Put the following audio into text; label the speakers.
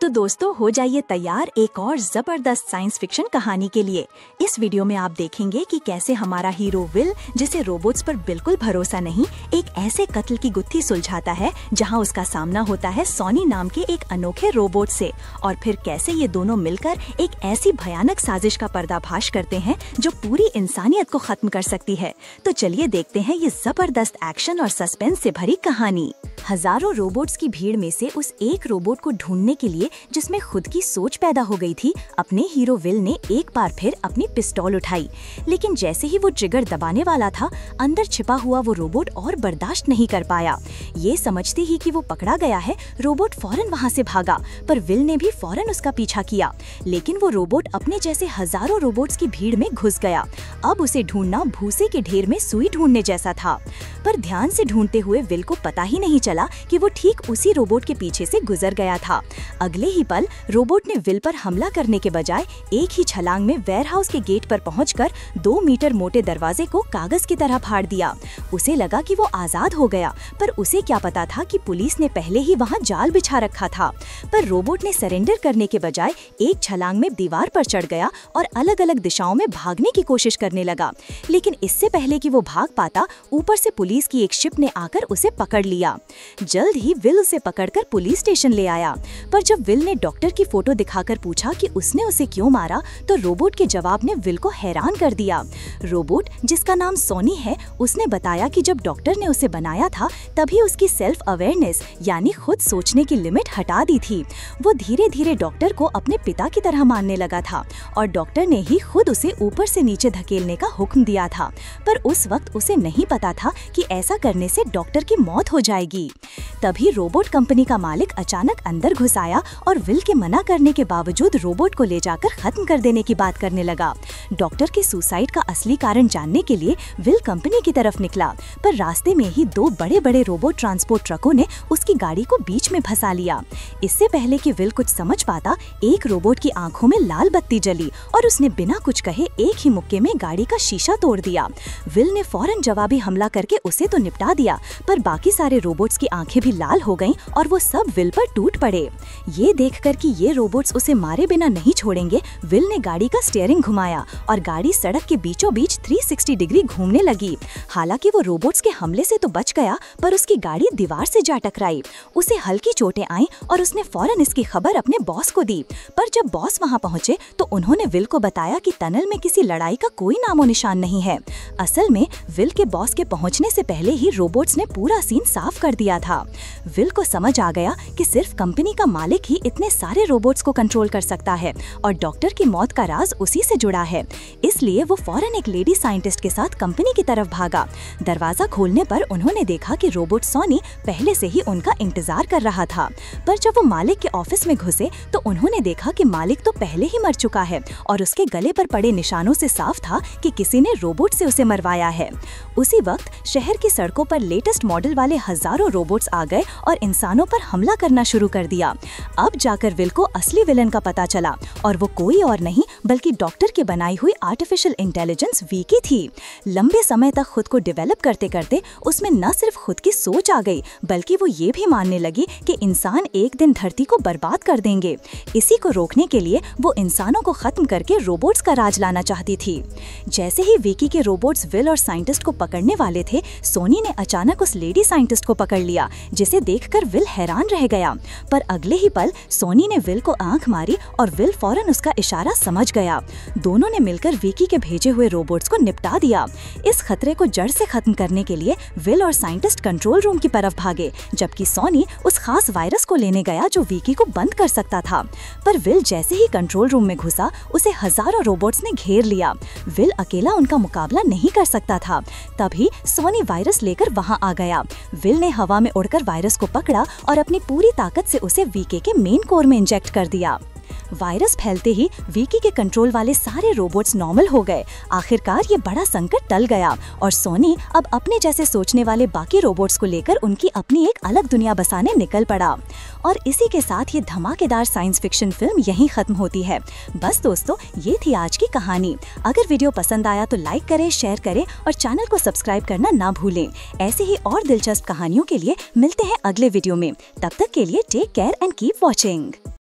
Speaker 1: तो दोस्तों हो जाइए तैयार एक और जबरदस्त साइंस फिक्शन कहानी के लिए। इस वीडियो में आप देखेंगे कि कैसे हमारा हीरो विल, जिसे रोबोट्स पर बिल्कुल भरोसा नहीं, एक ऐसे कत्ल की गुत्थी सुलझाता है जहां उसका सामना होता है सॉनी नाम के एक अनोखे रोबोट से, और फिर कैसे ये दोनों मिलकर एक ऐसी भयानक साजिश का पर्दाफाश करते हैं जो पूरी इंसानियत को खत्म कर सकती है। तो चलिए देखते हैं ये जबरदस्त एक्शन और सस्पेंस से भरी कहानी। हजारों रोबोट्स की भीड़ में से उस एक रोबोट को ढूंढने के लिए जिसमें खुद की सोच पैदा हो गई थी, अपने हीरो विल ने एक बार फिर अपनी पिस्तौल उठाई। लेकिन जैसे ही वो ट्रिगर दबाने वाला था, अंदर छिपा हुआ वो रोबोट और बर्दाश्त नहीं कर पाया। ये समझते ही कि वो पकड़ा गया है, रोबोट फौरन वहाँ से भागा, पर विल ने भी फौरन उसका पीछा किया। लेकिन वो रोबोट अपने जैसे हजारों रोबोट्स की भीड़ में घुस गया। अब उसे ढूंढना भूसे के ढेर में सुई ढूंढने जैसा था। पर ध्यान से ढूंढते हुए विल को पता ही नहीं चला कि वो ठीक उसी रोबोट के पीछे से गुजर गया था। अगले ही पल रोबोट ने विल पर हमला करने के बजाय एक ही छलांग में वेयरहाउस के गेट पर पहुंचकर 2 मीटर मोटे दरवाजे को कागज की तरह फाड़ दिया। उसे लगा कि वो आजाद हो गया, पर उसे क्या पता था कि पुलिस ने पहले ही वहां जाल बिछा रखा था। पर रोबोट ने सरेंडर करने के बजाय एक छलांग में दीवार पर चढ़ गया और अलग अलग दिशाओं में भागने की कोशिश करने लगा। लेकिन इससे पहले कि वो भाग पाता, ऊपर से पुलिस की एक शिप ने आकर उसे पकड़ लिया। जल्द ही विल उसे पकड़कर पुलिस स्टेशन ले आया। पर जब विल ने डॉक्टर की फोटो दिखाकर पूछा कि उसने उसे क्यों मारा, तो रोबोट के जवाब ने विल को हैरान कर दिया। रोबोट, जिसका नाम सॉनी है, उसने बताया कि जब डॉक्टर ने उसे बनाया था तभी उसकी सेल्फ अवेयरनेस यानी खुद सोचने की लिमिट हटा दी थी। वो धीरे धीरे डॉक्टर को अपने पिता की तरह मानने लगा था और डॉक्टर ने ही खुद उसे ऊपर से नीचे धकेलने का हुक्म दिया था। पर उस वक्त उसे नहीं पता था कि ऐसा करने से डॉक्टर की मौत हो जाएगी। तभी रोबोट कंपनी का मालिक अचानक अंदर घुस आया और विल के मना करने के बावजूद रोबोट को ले जाकर खत्म कर देने की बात करने लगा। डॉक्टर के सुसाइड का असली कारण जानने के लिए विल कंपनी की तरफ निकला, पर रास्ते में ही 2 बड़े बड़े रोबोट ट्रांसपोर्ट ट्रकों ने उसकी गाड़ी को बीच में फंसा लिया। इससे पहले कि विल कुछ समझ पाता, एक रोबोट की आंखों में लाल बत्ती जली और उसने बिना कुछ कहे एक ही मुक्के में गाड़ी का शीशा तोड़ दिया। विल ने फौरन जवाबी हमला करके उसे तो निपटा दिया, पर बाकी सारे रोबोट्स की आंखें भी लाल हो गईं और वो सब विल पर टूट पड़े। ये देखकर कि ये रोबोट्स उसे मारे बिना नहीं छोड़ेंगे, विल ने गाड़ी का स्टीयरिंग घुमाया और गाड़ी सड़क के बीचों बीच 360 डिग्री घूमने लगी। हालांकि वो रोबोट्स के हमले से तो बच गया, पर उसकी गाड़ी दीवार से जा टकराई। उसे हल्की चोटें आईं और उसने फौरन इसकी खबर अपने बॉस को दी। पर जब बॉस वहां पहुंचे तो उन्होंने विल को बताया कि टनल में किसी लड़ाई का कोई नामो निशान नहीं है। असल में विल के बॉस के पहुंचने से पहले ही रोबोट्स ने पूरा सीन साफ कर दिया था। विल को समझ आ गया कि सिर्फ कंपनी का मालिक ही इतने सारे रोबोट्स को कंट्रोल कर सकता है और डॉक्टर की मौत का राज उसी से जुड़ा है। इसलिए वो फौरन एक लेडी साइंटिस्ट के साथ कंपनी की तरफ भागा। दरवाजा खोलने पर उन्होंने देखा कि रोबोट सॉनी पहले से ही उनका इंतजार कर रहा था। पर जब वो मालिक के ऑफिस में घुसे तो उन्होंने देखा कि मालिक तो पहले ही मर चुका है और उसके गले पर पड़े निशानों से साफ था कि किसी ने रोबोट से उसे मरवाया है। उसी वक्त शहर की सड़कों पर लेटेस्ट मॉडल वाले हजारों रोबोट्स आ गए और इंसानों पर हमला करना शुरू कर दिया। अब जाकर विल को असली विलन का पता चला, और वो कोई और नहीं बल्कि डॉक्टर की बनाई हुई आर्टिफिशियल इंटेलिजेंस वीकी थी। लंबे समय तक खुद को डेवलप करते करते उसमें न सिर्फ खुद की सोच आ गई, बल्कि वो ये भी मानने लगी कि इंसान एक दिन धरती को बर्बाद कर देंगे। इसी को रोकने के लिए वो इंसानों को खत्म करके रोबोट्स का राज लाना चाहती थी। जैसे ही वीकी के रोबोट्स विल और साइंटिस्ट को पकड़ने वाले थे, सोनी ने अचानक उस लेडी साइंटिस्ट को पकड़ लिया, जिसे देखकर विल हैरान रह गया। पर अगले ही पल सोनी ने विल को आंख मारी और विल फौरन उसका इशारा समझ गया। दोनों ने मिलकर वीकी के भेजे हुए रोबोट्स को निपटा दिया। इस खतरे को जड़ से खत्म करने के लिए विल और साइंटिस्ट कंट्रोल रूम की तरफ भागे, जबकि सोनी उस खास वायरस को लेने गया जो वीकी को बंद कर सकता था। पर विल जैसे ही कंट्रोल रूम में घुसा, उसे हजारों रोबोट्स ने घेर लिया। विल अकेला उनका मुकाबला नहीं कर सकता था। तभी सोनी वायरस लेकर वहां आ गया। विल ने हवा में उड़कर वायरस को पकड़ा और अपनी पूरी ताकत से उसे वीके के मेन कोर में इंजेक्ट कर दिया। वायरस फैलते ही वीकी के कंट्रोल वाले सारे रोबोट्स नॉर्मल हो गए। आखिरकार ये बड़ा संकट टल गया और सोनी अब अपने जैसे सोचने वाले बाकी रोबोट्स को लेकर उनकी अपनी एक अलग दुनिया बसाने निकल पड़ा। और इसी के साथ ये धमाकेदार साइंस फिक्शन फिल्म यहीं खत्म होती है। बस दोस्तों, ये थी आज की कहानी। अगर वीडियो पसंद आया तो लाइक करें, शेयर करें और चैनल को सब्सक्राइब करना ना भूलें। ऐसे ही और दिलचस्प कहानियों के लिए मिलते हैं अगले वीडियो में। तब तक के लिए take care and keep watching.